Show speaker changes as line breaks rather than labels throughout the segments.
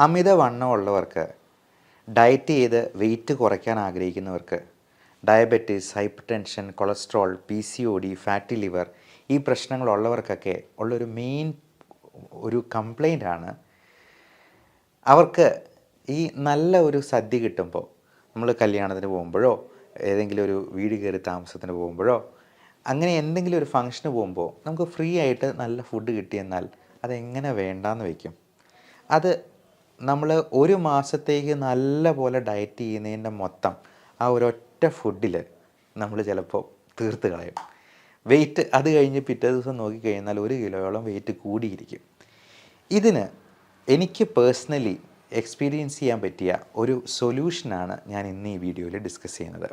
അമിതവണ്ണമുള്ളവർക്ക്, diet ചെയ്ത് wait കുറയ്ക്കാൻ ആഗ്രഹിക്കുന്നവർക്ക്, diabetes, hyper tension, cholesterol, PCOD, fatty liver ഈ പ്രശ്നങ്ങളുള്ളവർക്കൊക്കെ ഉള്ളൊരു മെയിൻ കംപ്ലൈൻ്റാണ് അവർക്ക് ഈ നല്ല ഒരു സദ്യ കിട്ടുമ്പോൾ, നമ്മൾ കല്യാണത്തിന് പോകുമ്പോഴോ ഏതെങ്കിലും ഒരു വീട് കയറി താമസത്തിന് പോകുമ്പോഴോ അങ്ങനെ എന്തെങ്കിലും ഒരു ഫംഗ്ഷന് പോകുമ്പോൾ നമുക്ക് ഫ്രീ ആയിട്ട് നല്ല ഫുഡ് കിട്ടിയെന്നാൽ അതെങ്ങനെ വേണ്ടാന്ന് വയ്ക്കും. അത് നമ്മൾ ഒരു മാസത്തേക്ക് നല്ല പോലെ ഡയറ്റ് ചെയ്യുന്നതിൻ്റെ മൊത്തം ആ ഒരൊറ്റ ഫുഡിൽ നമ്മൾ ചിലപ്പോൾ തീർത്ത് കളയും. വെയിറ്റ് അത് കഴിഞ്ഞ് പിറ്റേ ദിവസം നോക്കിക്കഴിഞ്ഞാൽ 1 കിലോയോളം വെയിറ്റ് കൂടിയിരിക്കും. ഇതിന് എനിക്ക് പേഴ്സണലി എക്സ്പീരിയൻസ് ചെയ്യാൻ പറ്റിയ ഒരു സൊല്യൂഷനാണ് ഞാൻ ഇന്ന് ഈ വീഡിയോയിൽ ഡിസ്കസ് ചെയ്യുന്നത്.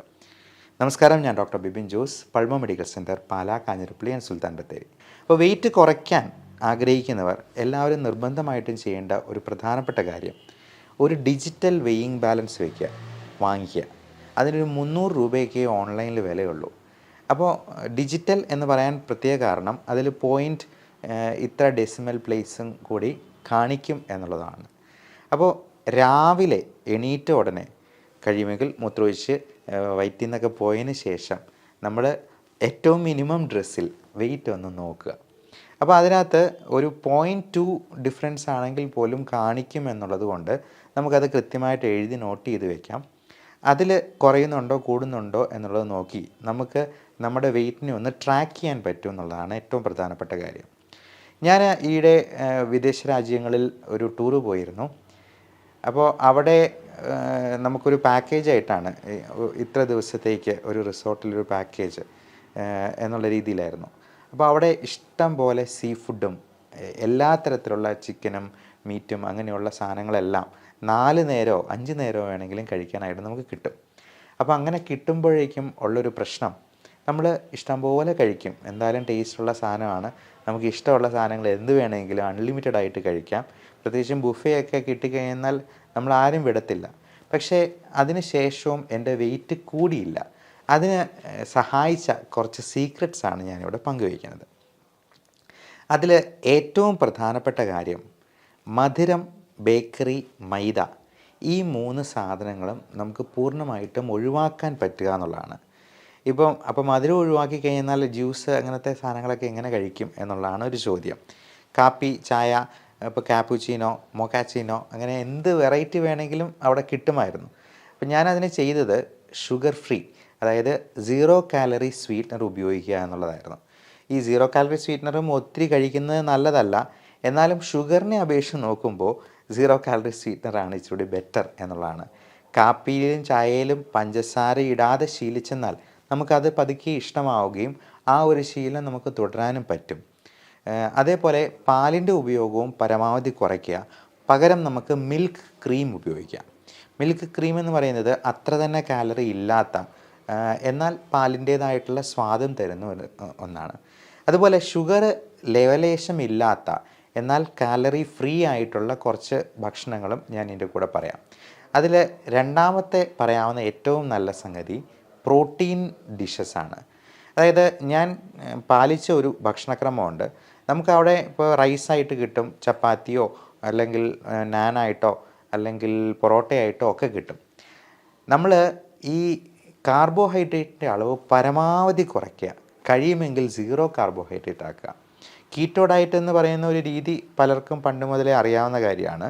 നമസ്കാരം, ഞാൻ doctor Bibin Jose, Pulma medical centre, Pala, Kanjirappally and Sultan Bathery. അപ്പോൾ വെയിറ്റ് കുറയ്ക്കാൻ ആഗ്രഹിക്കുന്നവർ എല്ലാവരും നിർബന്ധമായിട്ടും ചെയ്യേണ്ട ഒരു പ്രധാനപ്പെട്ട കാര്യം, ഒരു ഡിജിറ്റൽ വെയിങ് ബാലൻസ് വാങ്ങിക്കുക. അതിനൊരു 300 രൂപയൊക്കെ ഓൺലൈനിൽ വിലയുള്ളൂ. അപ്പോൾ ഡിജിറ്റൽ എന്ന് പറയാൻ പ്രത്യേക കാരണം അതിൽ പോയിൻ്റ് ഇത്ര ഡെസിമൽ പ്ലേസും കൂടി കാണിക്കും എന്നുള്ളതാണ്. അപ്പോൾ രാവിലെ എണീറ്റ ഉടനെ കഴിയുമെങ്കിൽ മൂത്രമൊഴിച്ച് വയറ്റിൽ നിന്നൊക്കെ പോയതിന് ശേഷം നമ്മൾ ഏറ്റവും മിനിമം ഡ്രസ്സിൽ വെയിറ്റ് ഒന്ന് നോക്കുക. അപ്പോൾ അതിനകത്ത് ഒരു 0.2 ഡിഫറൻസ് ആണെങ്കിൽ പോലും കാണിക്കും എന്നുള്ളത് കൊണ്ട് നമുക്കത് കൃത്യമായിട്ട് എഴുതി നോട്ട് ചെയ്ത് വയ്ക്കാം. അതിൽ കുറയുന്നുണ്ടോ കൂടുന്നുണ്ടോ എന്നുള്ളത് നോക്കി നമുക്ക് നമ്മുടെ വെയിറ്റിനെ ഒന്ന് ട്രാക്ക് ചെയ്യാൻ പറ്റും എന്നുള്ളതാണ് ഏറ്റവും പ്രധാനപ്പെട്ട കാര്യം. ഞാൻ ഈയിടെ വിദേശ രാജ്യങ്ങളിൽ ഒരു ടൂറ് പോയിരുന്നു. അപ്പോൾ അവിടെ നമുക്കൊരു പാക്കേജായിട്ടാണ് ഇത്ര ദിവസത്തേക്ക് ഒരു റിസോർട്ടിലൊരു പാക്കേജ് എന്നുള്ള രീതിയിലായിരുന്നു. അപ്പോൾ അവിടെ ഇഷ്ടം പോലെ സീ ഫുഡും എല്ലാ തരത്തിലുള്ള ചിക്കനും മീറ്റും അങ്ങനെയുള്ള സാധനങ്ങളെല്ലാം 4 നേരമോ 5 നേരമോ വേണമെങ്കിലും കഴിക്കാനായിട്ട് നമുക്ക് കിട്ടും. അപ്പോൾ അങ്ങനെ കിട്ടുമ്പോഴേക്കും ഉള്ളൊരു പ്രശ്നം, നമ്മൾ ഇഷ്ടംപോലെ കഴിക്കും, എന്തായാലും ടേസ്റ്റുള്ള സാധനമാണ്, നമുക്ക് ഇഷ്ടമുള്ള സാധനങ്ങൾ എന്ത് വേണമെങ്കിലും അൺലിമിറ്റഡ് ആയിട്ട് കഴിക്കാം. പ്രത്യേകിച്ചും ബുഫേ കിട്ടിക്കഴിഞ്ഞാൽ നമ്മൾ ആരും വിടത്തില്ല. പക്ഷേ അതിന് ശേഷവും എൻ്റെ വെയിറ്റ് കൂടിയില്ല. അതിന് സഹായിച്ച കുറച്ച് സീക്രട്സാണ് ഞാനിവിടെ പങ്കുവയ്ക്കുന്നത്. അതിൽ ഏറ്റവും പ്രധാനപ്പെട്ട കാര്യം മധുരം, ബേക്കറി, മൈദ ഈ 3 സാധനങ്ങളും നമുക്ക് പൂർണ്ണമായിട്ടും ഒഴിവാക്കാൻ പറ്റുക എന്നുള്ളതാണ്. അപ്പോൾ മധുരം ഒഴിവാക്കി കഴിഞ്ഞാൽ ജ്യൂസ് അങ്ങനത്തെ സാധനങ്ങളൊക്കെ എങ്ങനെ കഴിക്കും എന്നുള്ളതാണ് ഒരു ചോദ്യം. കാപ്പി, ചായ, ഇപ്പോൾ കാപ്പുച്ചീനോ, മൊക്കാച്ചിനോ അങ്ങനെ എന്ത് വെറൈറ്റി വേണമെങ്കിലും അവിടെ കിട്ടുമായിരുന്നു. അപ്പോൾ ഞാനതിന് ചെയ്തത് ഷുഗർ ഫ്രീ, അതായത് 0 കാലറി സ്വീറ്റ്നർ ഉപയോഗിക്കുക എന്നുള്ളതായിരുന്നു. ഈ 0 കാലറി സ്വീറ്റ്നറും ഒത്തിരി കഴിക്കുന്നത് നല്ലതല്ല, എന്നാലും ഷുഗറിനെ അപേക്ഷിച്ച് നോക്കുമ്പോൾ 0 കാലറി സ്വീറ്റ്നറാണ് ഇച്ചിരി ബെറ്റർ എന്നുള്ളതാണ്. കാപ്പിയിലും ചായയിലും പഞ്ചസാര ഇടാതെ ശീലിച്ചെന്നാൽ നമുക്കത് പതുക്കെ ഇഷ്ടമാവുകയും ആ ഒരു ശീലം നമുക്ക് തുടരാനും പറ്റും. അതേപോലെ പാലിൻ്റെ ഉപയോഗവും പരമാവധി കുറയ്ക്കുക. പകരം നമുക്ക് മിൽക്ക് ക്രീം ഉപയോഗിക്കാം. മിൽക്ക് ക്രീം എന്ന് പറയുന്നത് അത്ര തന്നെ കാലറി ഇല്ലാത്ത എന്നാൽ പാലിൻ്റേതായിട്ടുള്ള സ്വാദം തരുന്ന ഒന്നാണ്. അതുപോലെ ഷുഗർ ലേവലേശമില്ലാത്ത എന്നാൽ കാലറി ഫ്രീ ആയിട്ടുള്ള കുറച്ച് ഭക്ഷണങ്ങളും ഞാൻ ഇതിൻ്റെ കൂടെ പറയാം. അതിൽ രണ്ടാമത്തെ പറയാവുന്ന ഏറ്റവും നല്ല സംഗതി പ്രോട്ടീൻ ഡിഷസാണ്. അതായത് ഞാൻ പാലിച്ച ഒരു ഭക്ഷണക്രമമുണ്ട്. നമുക്കവിടെ ഇപ്പോൾ റൈസായിട്ട് കിട്ടും, ചപ്പാത്തിയോ അല്ലെങ്കിൽ നാനായിട്ടോ അല്ലെങ്കിൽ പൊറോട്ടയായിട്ടോ ഒക്കെ കിട്ടും. നമ്മൾ ഈ കാർബോഹൈഡ്രേറ്റിൻ്റെ അളവ് പരമാവധി കുറയ്ക്കുക, കഴിയുമെങ്കിൽ 0 കാർബോഹൈഡ്രേറ്റ് ആക്കുക. കീറ്റോ ഡയറ്റ് എന്ന് പറയുന്ന ഒരു രീതി പലർക്കും പണ്ട് മുതലേ അറിയാവുന്ന കാര്യമാണ്.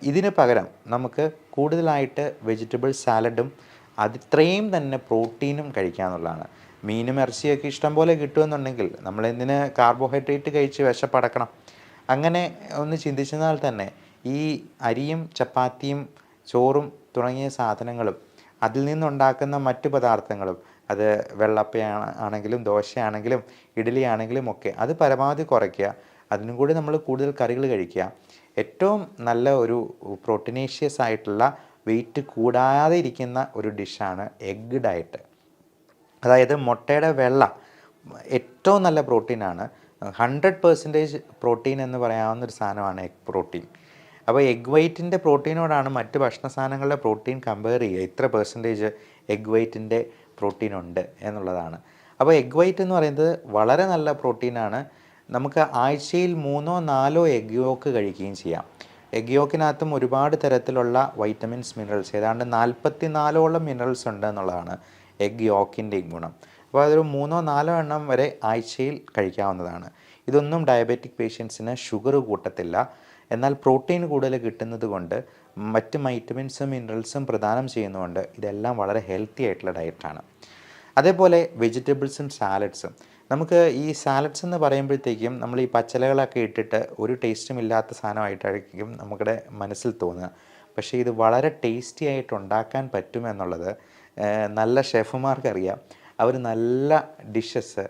ഇതിന് പകരം നമുക്ക് കൂടുതലായിട്ട് വെജിറ്റബിൾ സാലഡും അതിത്രയും തന്നെ പ്രോട്ടീനും കഴിക്കാമെന്നുള്ളതാണ്. മീനും ഇറച്ചിയൊക്കെ ഇഷ്ടം പോലെ കിട്ടുമെന്നുണ്ടെങ്കിൽ നമ്മളെന്തിന് കാർബോഹൈഡ്രേറ്റ് കഴിച്ച് വിശപ്പടക്കണം? അങ്ങനെ ഒന്ന് ചിന്തിച്ചെന്നാൽ തന്നെ ഈ അരിയും ചപ്പാത്തിയും ചോറും തുടങ്ങിയ സാധനങ്ങളും അതിൽ നിന്നുണ്ടാക്കുന്ന മറ്റു പദാർത്ഥങ്ങളും, അത് വെള്ളപ്പയാണെങ്കിലും ദോശയാണെങ്കിലും ഇഡ്ഡലി ആണെങ്കിലും ഒക്കെ, അത് പരമാവധി കുറയ്ക്കുക. അതിനും കൂടി നമ്മൾ കൂടുതൽ കറികൾ കഴിക്കുക. ഏറ്റവും നല്ല ഒരു പ്രോട്ടീനേഷ്യസ് ആയിട്ടുള്ള വെയിറ്റ് കൂടാതെ ഇരിക്കുന്ന ഒരു ഡിഷാണ് എഗ്ഗ് ഡയറ്റ്. അതായത് മുട്ടയുടെ വെള്ള ഏറ്റവും നല്ല പ്രോട്ടീനാണ്. 100% പ്രോട്ടീൻ എന്ന് പറയാവുന്നൊരു സാധനമാണ് എഗ് പ്രോട്ടീൻ. അപ്പോൾ എഗ് വൈറ്റിൻ്റെ പ്രോട്ടീനോടാണ് മറ്റ് ഭക്ഷണ സാധനങ്ങളുടെ പ്രോട്ടീൻ കമ്പയർ ചെയ്യുക, ഇത്ര പെർസെൻറ്റേജ് എഗ് വൈറ്റിൻ്റെ പ്രോട്ടീൻ ഉണ്ട് എന്നുള്ളതാണ്. അപ്പോൾ എഗ് വൈറ്റ് എന്ന് പറയുന്നത് വളരെ നല്ല പ്രോട്ടീനാണ്. നമുക്ക് ആഴ്ചയിൽ 3-4 എഗ് യോക്ക് കഴിക്കുകയും ചെയ്യാം. എഗ് യോക്കിനകത്തും ഒരുപാട് തരത്തിലുള്ള വൈറ്റമിൻസ്, മിനറൽസ്, ഏതാണ്ട് 44ഓളം മിനറൽസ് ഉണ്ട് എന്നുള്ളതാണ് എഗ് യോക്കിൻ്റെ ഗുണം. അപ്പോൾ അതൊരു 3-4 എണ്ണം വരെ ആഴ്ചയിൽ കഴിക്കാവുന്നതാണ്. ഇതൊന്നും ഡയബറ്റിക് പേഷ്യൻസിന് ഷുഗർ കൂട്ടത്തില്ല. എന്നാൽ പ്രോട്ടീൻ കൂടുതൽ കിട്ടുന്നത് കൊണ്ട് മറ്റ് വൈറ്റമിൻസും മിനറൽസും പ്രദാനം ചെയ്യുന്നതുകൊണ്ട് ഇതെല്ലാം വളരെ ഹെൽത്തി ആയിട്ടുള്ള ഡയറ്റാണ്. അതേപോലെ വെജിറ്റബിൾസും സാലഡ്സും. നമുക്ക് ഈ സാലഡ്സ് എന്ന് പറയുമ്പോഴത്തേക്കും നമ്മൾ ഈ പച്ചിലകളൊക്കെ ഇട്ടിട്ട് ഒരു ടേസ്റ്റും ഇല്ലാത്ത സാധനമായിട്ടായിരിക്കും നമ്മുടെ മനസ്സിൽ തോന്നുക. പക്ഷേ ഇത് വളരെ ടേസ്റ്റി ആയിട്ട് ഉണ്ടാക്കാൻ പറ്റുമെന്നുള്ളത് നല്ല ഷെഫുമാർക്കറിയാം. അവർ നല്ല ഡിഷസ്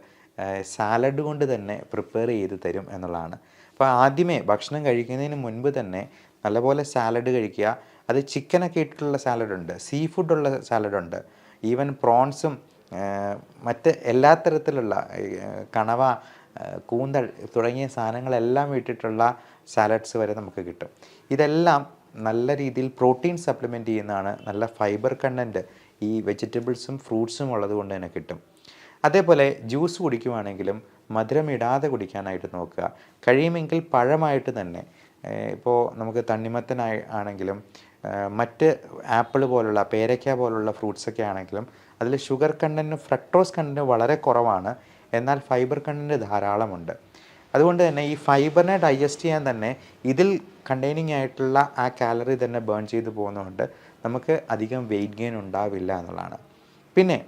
സാലഡ് കൊണ്ട് തന്നെ പ്രിപ്പയർ ചെയ്ത് തരും എന്നുള്ളതാണ്. അപ്പോൾ ആദ്യമേ ഭക്ഷണം കഴിക്കുന്നതിന് മുൻപ് തന്നെ നല്ലപോലെ സാലഡ് കഴിക്കുക. അത് ചിക്കനൊക്കെ ഇട്ടിട്ടുള്ള സാലഡുണ്ട്, സീ ഫുഡുള്ള സാലഡുണ്ട്, ഈവൻ പ്രോൺസും മറ്റ് എല്ലാ തരത്തിലുള്ള കണവ, കൂന്തൽ തുടങ്ങിയ സാധനങ്ങളെല്ലാം ഇട്ടിട്ടുള്ള സാലഡ്സ് വരെ നമുക്ക് കിട്ടും. ഇതെല്ലാം നല്ല രീതിയിൽ പ്രോട്ടീൻ സപ്ലിമെൻറ്റ് ചെയ്യുന്നതാണ്. നല്ല ഫൈബർ കണ്ടൻറ്റ് ഈ വെജിറ്റബിൾസും ഫ്രൂട്ട്സും ഉള്ളത് കൊണ്ട് തന്നെ കിട്ടും. അതേപോലെ ജ്യൂസ് കുടിക്കുവാണെങ്കിലും മധുരമിടാതെ കുടിക്കാനായിട്ട് നോക്കുക. കഴിയുമെങ്കിൽ പഴമായിട്ട് തന്നെ, ഇപ്പോൾ നമുക്ക് തണ്ണിമത്തനായി ആണെങ്കിലും മറ്റ് ആപ്പിൾ പോലുള്ള, പേരയ്ക്ക പോലുള്ള ഫ്രൂട്ട്സൊക്കെ ആണെങ്കിലും അതിൽ ഷുഗർ കണ്ടൻറ്റും ഫ്രക്ടോസ് കണ്ടൻറ്റും വളരെ കുറവാണ്. എന്നാൽ ഫൈബർ കണ്ടൻറ്റ് ധാരാളമുണ്ട്. അതുകൊണ്ട് തന്നെ ഈ ഫൈബറിനെ ഡൈജസ്റ്റ് ചെയ്യാൻ തന്നെ ഇതിൽ കണ്ടെയ്നിങ് ആയിട്ടുള്ള ആ കാലറി തന്നെ ബേൺ ചെയ്ത് പോകുന്നതുകൊണ്ട് നമുക്ക് അധികം വെയിറ്റ് ഗെയിൻ ഉണ്ടാവില്ല എന്നുള്ളതാണ്. പിന്നെ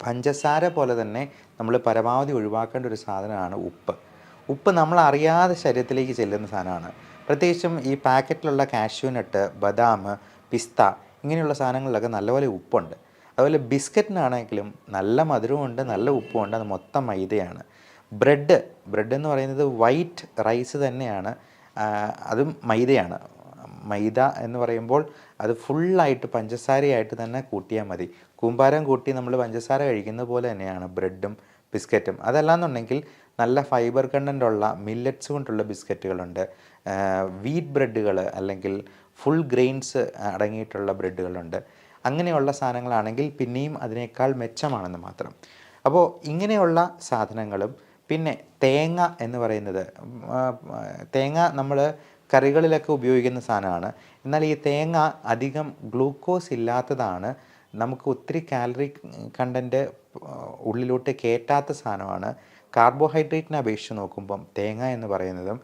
പഞ്ചസാര പോലെ തന്നെ നമ്മൾ പരമാവധി ഒഴിവാക്കേണ്ട ഒരു സാധനമാണ് ഉപ്പ്. ഉപ്പ് നമ്മൾ അറിയാതെ ശരീരത്തിലേക്ക് ചെല്ലുന്ന സാധനമാണ്. പ്രത്യേകിച്ചും ഈ പാക്കറ്റിലുള്ള കാഷ്യൂനട്ട്, ബദാം, പിസ്ത ഇങ്ങനെയുള്ള സാധനങ്ങളിലൊക്കെ നല്ലപോലെ ഉപ്പുണ്ട്. അതുപോലെ ബിസ്ക്കറ്റിനാണെങ്കിലും നല്ല മധുരമുണ്ട്, നല്ല ഉപ്പുമുണ്ട്, അത് മൊത്തം മൈദയാണ്. ബ്രെഡ് എന്ന് പറയുന്നത് വൈറ്റ് റൈസ് തന്നെയാണ്, അതും മൈദയാണ്. മൈദ എന്ന് പറയുമ്പോൾ അത് ഫുള്ളായിട്ട് പഞ്ചസാരയായിട്ട് തന്നെ കൂട്ടിയാൽ മതി. കൂമ്പാരം കൂട്ടി നമ്മൾ പഞ്ചസാര കഴിക്കുന്ന പോലെ തന്നെയാണ് ബ്രെഡും ബിസ്ക്കറ്റും. അതല്ലാന്നുണ്ടെങ്കിൽ നല്ല ഫൈബർ കണ്ടൻ്റുള്ള മില്ലറ്റ്സ് കൊണ്ടുള്ള ബിസ്ക്കറ്റുകളുണ്ട്, വീറ്റ് ബ്രെഡുകൾ അല്ലെങ്കിൽ ഫുൾ ഗ്രെയിൻസ് അടങ്ങിയിട്ടുള്ള ബ്രെഡുകളുണ്ട്. അങ്ങനെയുള്ള സാധനങ്ങളാണെങ്കിൽ പിന്നെയും അതിനേക്കാൾ മെച്ചമാണെന്ന് മാത്രം. അപ്പോൾ ഇങ്ങനെയുള്ള സാധനങ്ങളും പിന്നെ തേങ്ങ എന്ന് പറയുന്നത്, തേങ്ങ നമ്മൾ കറികളിലൊക്കെ ഉപയോഗിക്കുന്ന സാധനമാണ്. എന്നാൽ ഈ തേങ്ങ അധികം ഗ്ലൂക്കോസ് ഇല്ലാത്തതാണ്, നമുക്ക് ഒത്തിരി കാലറി കണ്ടൻറ്റ് ഉള്ളിലോട്ട് കയറ്റാത്ത സാധനമാണ്. കാർബോഹൈഡ്രേറ്റിനെ അപേക്ഷിച്ച് നോക്കുമ്പം തേങ്ങ എന്ന് പറയുന്നതും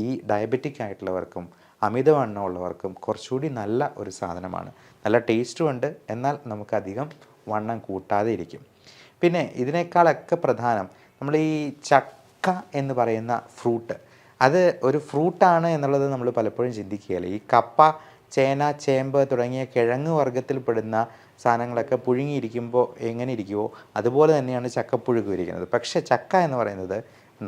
ഈ ഡയബറ്റിക് ആയിട്ടുള്ളവർക്കും അമിതവണ്ണമുള്ളവർക്കും കുറച്ചുകൂടി നല്ല ഒരു സാധനമാണ്. നല്ല ടേസ്റ്റും ഉണ്ട്, എന്നാൽ നമുക്കധികം വണ്ണം കൂട്ടാതെ ഇരിക്കും. പിന്നെ ഇതിനേക്കാളൊക്കെ പ്രധാനം നമ്മൾ ഈ ചക്ക എന്ന് പറയുന്ന ഫ്രൂട്ട്, അത് ഒരു ഫ്രൂട്ടാണ് എന്നുള്ളത് നമ്മൾ പലപ്പോഴും ചിന്തിക്കുകയില്ല. ഈ കപ്പ, ചേന, ചേമ്പ് തുടങ്ങിയ കിഴങ്ങ് വർഗ്ഗത്തിൽപ്പെടുന്ന സാധനങ്ങളൊക്കെ പുഴുങ്ങിയിരിക്കുമ്പോൾ എങ്ങനെ ഇരിക്കുമോ അതുപോലെ തന്നെയാണ് ചക്കപ്പുഴുക്ക് ഇരിക്കുന്നത്. പക്ഷേ ചക്ക എന്ന് പറയുന്നത്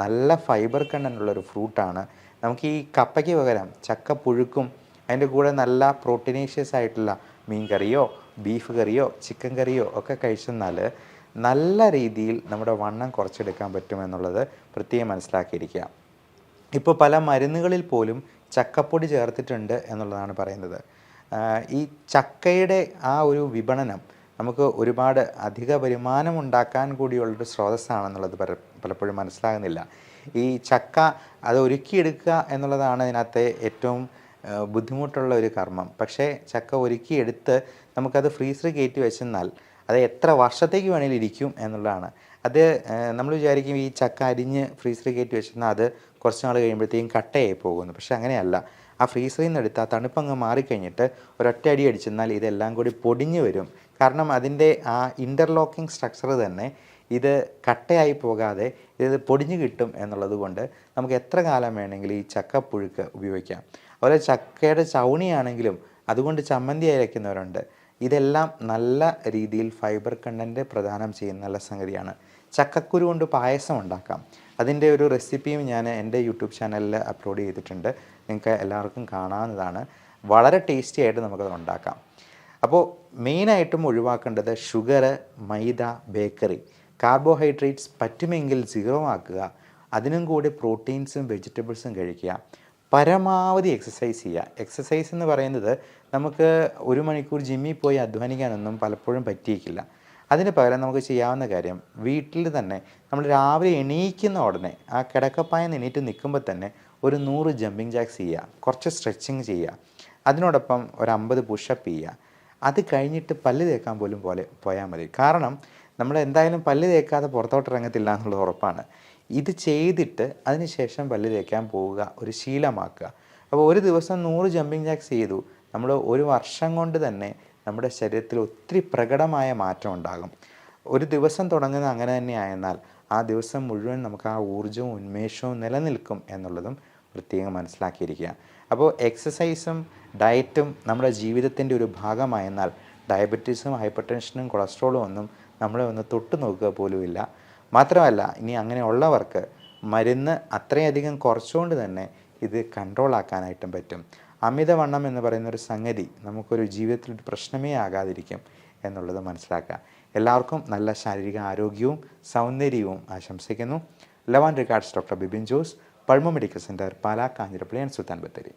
നല്ല ഫൈബർ കണ്ടൻ്റുള്ളൊരു ഫ്രൂട്ടാണ്. നമുക്ക് ഈ കപ്പയ്ക്ക് പകരം ചക്കപ്പുഴുക്കും അതിൻ്റെ കൂടെ നല്ല പ്രോട്ടീനേഷ്യസ് ആയിട്ടുള്ള മീൻ കറിയോ ബീഫ് കറിയോ ചിക്കൻ കറിയോ ഒക്കെ കഴിച്ചെന്നാൽ നല്ല രീതിയിൽ നമ്മുടെ വണ്ണം കുറച്ചെടുക്കാൻ പറ്റുമെന്നുള്ളത് പ്രത്യേകം മനസ്സിലാക്കിയിരിക്കുക. ഇപ്പോൾ പല മരുന്നുകളിൽ പോലും ചക്കപ്പൊടി ചേർത്തിട്ടുണ്ട് എന്നുള്ളതാണ് പറയുന്നത്. ഈ ചക്കയുടെ ആ ഒരു വിപണനം നമുക്ക് ഒരുപാട് അധിക വരുമാനം ഉണ്ടാക്കാൻ കൂടിയുള്ളൊരു സ്രോതസ്സാണെന്നുള്ളത് പലപ്പോഴും മനസ്സിലാകുന്നില്ല. ഈ ചക്ക അത് ഒരുക്കിയെടുക്കുക എന്നുള്ളതാണ് ഇതിനകത്തെ ഏറ്റവും ബുദ്ധിമുട്ടുള്ള ഒരു കർമ്മം. പക്ഷേ ചക്ക ഒരുക്കിയെടുത്ത് നമുക്കത് ഫ്രീസറിൽ കയറ്റി വെച്ചെന്നാൽ അത് എത്ര വർഷത്തേക്ക് വേണമെങ്കിലും ഇരിക്കും എന്നുള്ളതാണ്. അത് നമ്മൾ വിചാരിക്കും ഈ ചക്ക അരിഞ്ഞ് ഫ്രീസറിൽ കയറ്റി വെച്ചെന്നാൽ അത് കുറച്ച് നാൾ കഴിയുമ്പോഴത്തേക്കും കട്ടയായി പോകുന്നു. പക്ഷേ അങ്ങനെയല്ല. ആ ഫ്രീസറിൽ നിന്ന് എടുത്താൽ തണുപ്പങ്ങ് മാറിക്കഴിഞ്ഞിട്ട് ഒരൊറ്റ അടി അടിച്ചെന്നാൽ ഇതെല്ലാം കൂടി പൊടിഞ്ഞ് വരും. കാരണം അതിൻ്റെ ആ ഇൻ്റർലോക്കിംഗ് സ്ട്രക്ചർ തന്നെ ഇത് കട്ടയായി പോകാതെ ഇത് പൊടിഞ്ഞ് കിട്ടും എന്നുള്ളത് കൊണ്ട് നമുക്ക് എത്ര കാലം വേണമെങ്കിലും ഈ ചക്കപ്പുഴുക്ക് ഉപയോഗിക്കാം. അതുപോലെ ചക്കയുടെ ചൗണിയാണെങ്കിലും അതുകൊണ്ട് ചമ്മന്തി അരയ്ക്കുന്നവരുണ്ട്. ഇതെല്ലാം നല്ല രീതിയിൽ ഫൈബർ കണ്ടൻറ്റ് പ്രദാനം ചെയ്യുന്ന നല്ല സംഗതിയാണ്. ചക്കക്കുരു കൊണ്ട് പായസം ഉണ്ടാക്കാം. അതിൻ്റെ ഒരു റെസിപ്പിയും ഞാൻ എൻ്റെ യൂട്യൂബ് ചാനലിൽ അപ്ലോഡ് ചെയ്തിട്ടുണ്ട്. നിങ്ങൾക്ക് എല്ലാവർക്കും കാണാവുന്നതാണ്. വളരെ ടേസ്റ്റി ആയിട്ട് നമുക്കത് ഉണ്ടാക്കാം. അപ്പോൾ മെയിനായിട്ടും ഒഴിവാക്കേണ്ടത് ഷുഗർ, മൈദ, ബേക്കറി, കാർബോഹൈഡ്രേറ്റ്സ് പറ്റുമെങ്കിൽ 0 ആക്കുക. അതിനും കൂടി പ്രോട്ടീൻസും വെജിറ്റബിൾസും കഴിക്കുക. പരമാവധി എക്സസൈസ് ചെയ്യുക. എക്സസൈസ് എന്ന് പറയുന്നത് നമുക്ക് 1 മണിക്കൂർ ജിമ്മിൽ പോയി അധ്വാനിക്കാനൊന്നും പലപ്പോഴും പറ്റിയിട്ടില്ല. അതിന് പകരം നമുക്ക് ചെയ്യാവുന്ന കാര്യം വീട്ടിൽ തന്നെ നമ്മൾ രാവിലെ എണീക്കുന്ന ഉടനെ ആ കിടക്കപ്പായ എണീറ്റ് നിൽക്കുമ്പോൾ തന്നെ ഒരു 100 ജമ്പിങ് ജാക്സ് ചെയ്യുക, കുറച്ച് സ്ട്രെച്ചിങ് ചെയ്യുക, അതിനോടൊപ്പം ഒരു 50 പുഷപ്പ് ചെയ്യുക. അത് കഴിഞ്ഞിട്ട് പല്ല് തേക്കാൻ പോലും പോയാൽ മതി. കാരണം നമ്മൾ എന്തായാലും പല്ല് തേക്കാതെ പുറത്തോട്ട് ഇറങ്ങത്തില്ല എന്നുള്ളത് ഉറപ്പാണ്. ഇത് ചെയ്തിട്ട് അതിന് ശേഷം പല്ല് തേക്കാൻ പോവുക, ഒരു ശീലമാക്കുക. അപ്പോൾ ഒരു ദിവസം 100 ജമ്പിങ് ജാക്സ് ചെയ്തു, നമ്മൾ ഒരു വർഷം കൊണ്ട് തന്നെ നമ്മുടെ ശരീരത്തിൽ ഒത്തിരി പ്രകടമായ മാറ്റം ഉണ്ടാകും. ഒരു ദിവസം തുടങ്ങുന്നത് അങ്ങനെ തന്നെ ആയെന്നാൽ ആ ദിവസം മുഴുവൻ നമുക്ക് ആ ഊർജ്ജവും ഉന്മേഷവും നിലനിൽക്കും എന്നുള്ളതും പ്രത്യേകം മനസ്സിലാക്കിയിരിക്കുക. അപ്പോൾ എക്സസൈസും ഡയറ്റും നമ്മുടെ ജീവിതത്തിൻ്റെ ഒരു ഭാഗമായെന്നാൽ ഡയബറ്റീസും ഹൈപ്പർ ടെൻഷനും കൊളസ്ട്രോളും ഒന്നും നമ്മളെ ഒന്ന് തൊട്ട് നോക്കുക പോലുമില്ല. മാത്രമല്ല ഇനി അങ്ങനെ ഉള്ളവർക്ക് മരുന്ന് അത്രയധികം കുറച്ചുകൊണ്ട് തന്നെ ഇത് കൺട്രോൾ ആക്കാനായിട്ടും പറ്റും. അമിതവണ്ണം എന്ന് പറയുന്ന ഒരു സംഗതി നമുക്കൊരു ജീവിതത്തിൽ ഒരു പ്രശ്നമേ ആകാതിരിക്കും എന്നുള്ളത് മനസ്സിലാക്കുക. എല്ലാവർക്കും നല്ല ശാരീരിക ആരോഗ്യവും സൗന്ദര്യവും ആശംസിക്കുന്നു. Love and regards doctor Bibin Jose, Pulma medical centre, Pala, Kanjirappally and Sultan Bathery.